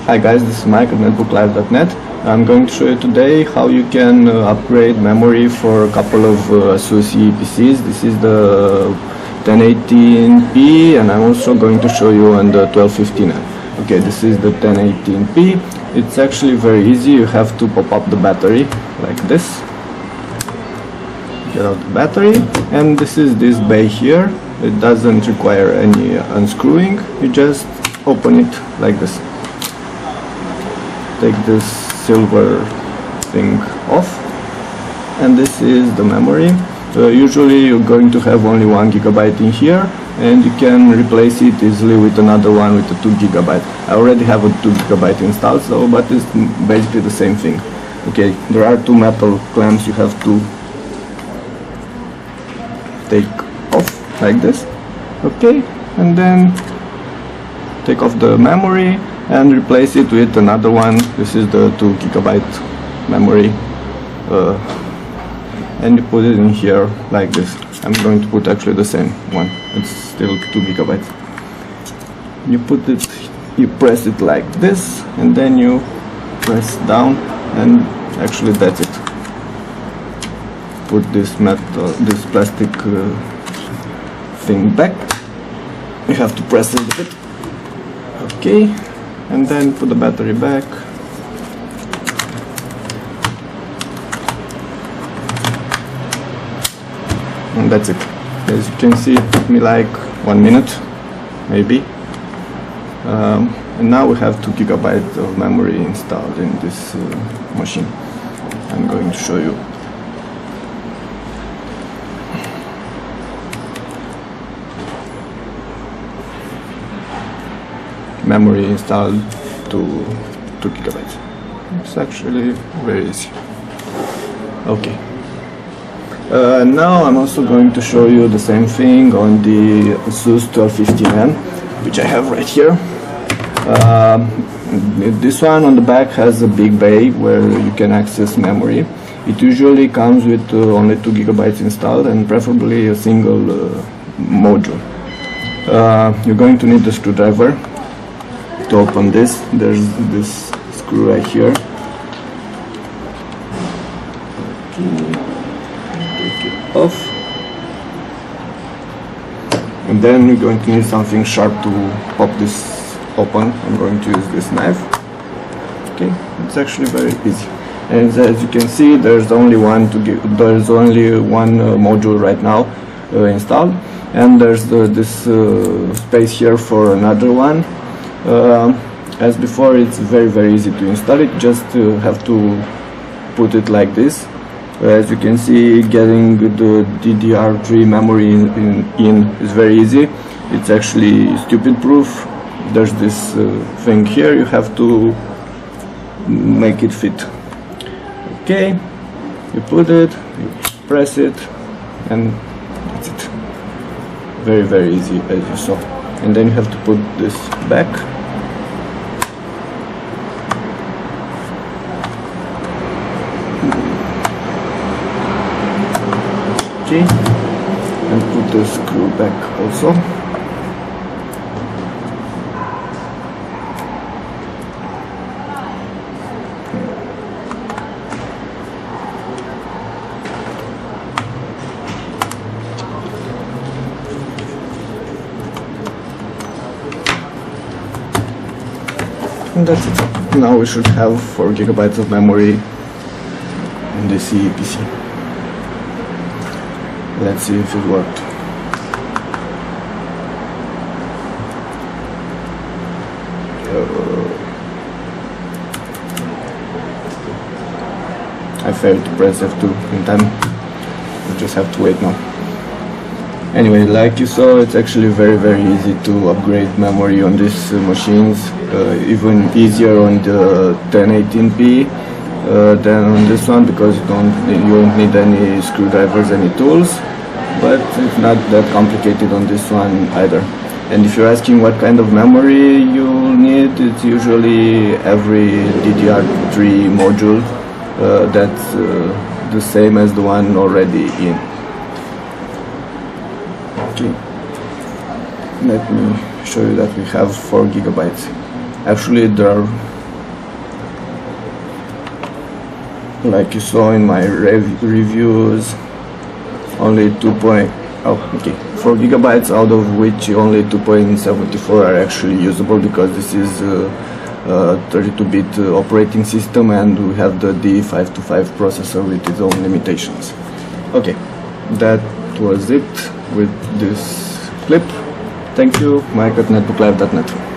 Hi guys, this is Mike at netbooklive.net. I'm going to show you today how you can upgrade memory for a couple of ASUS PCs. This is the 1018p and I'm also going to show you on the 1215. Okay, this is the 1018p. It's actually very easy. You have to pop up the battery like this. Get out the battery, and this is this bay here. It doesn't require any unscrewing. You just open it like this. Take this silver thing off, and this is the memory. Usually you're going to have only 1 GB in here, and you can replace it easily with another one with a 2 GB. I already have a 2 GB installed, so but it's basically the same thing. Okay, there are 2 metal clamps you have to take off like this. Okay, and then take off the memory and replace it with another one. This is the 2 GB memory, and you put it in here like this. I'm going to put actually the same one. It's still 2 GB. You put it, you press it like this, and then you press down, and actually that's it. Put this metal, this plastic thing back. You have to press it a bit. Okay, and then put the battery back. And that's it. As you can see, it took me like 1 minute, maybe. And now we have 2 GB of memory installed in this machine. I'm going to show you. Memory installed to 2 GB. It's actually very easy. Okay. Now I'm also going to show you the same thing on the ASUS 1215N, which I have right here. This one on the back has a big bay where you can access memory. It usually comes with only 2 GB installed and preferably a single module. You're going to need a screwdriver to open this. There's this screw right here. Take it off, and then you're going to need something sharp to pop this open. I'm going to use this knife. Okay, it's actually very easy. And as you can see, there's only one module right now installed, and there's this space here for another one. As before, it's very easy to install it. Just have to put it like this. As you can see, getting the DDR3 memory in is very easy. It's actually stupid proof. There's this thing here, you have to make it fit. Okay, you put it, you press it, and that's it. Very easy, as you saw. And then you have to put this back. Okay, and put the screw back also. And that's it. Now we should have 4 GB of memory in the CE PC. Let's see if it worked. I failed to press F2 in time. We just have to wait now. Anyway, like you saw, it's actually very easy to upgrade memory on these machines. Even easier on the 1018p than on this one, because you don't need any screwdrivers, any tools. But it's not that complicated on this one either. And if you're asking what kind of memory you need, it's usually every DDR3 module that's the same as the one already in. Okay, let me show you that we have 4 GB. Actually, there are like you saw in my reviews, only 4 gigabytes, out of which only 2.74 are actually usable, because this is 32-bit operating system, and we have the D525 processor with its own limitations. Okay, that was it with this clip. Thank you, Mike at netbooklive.net.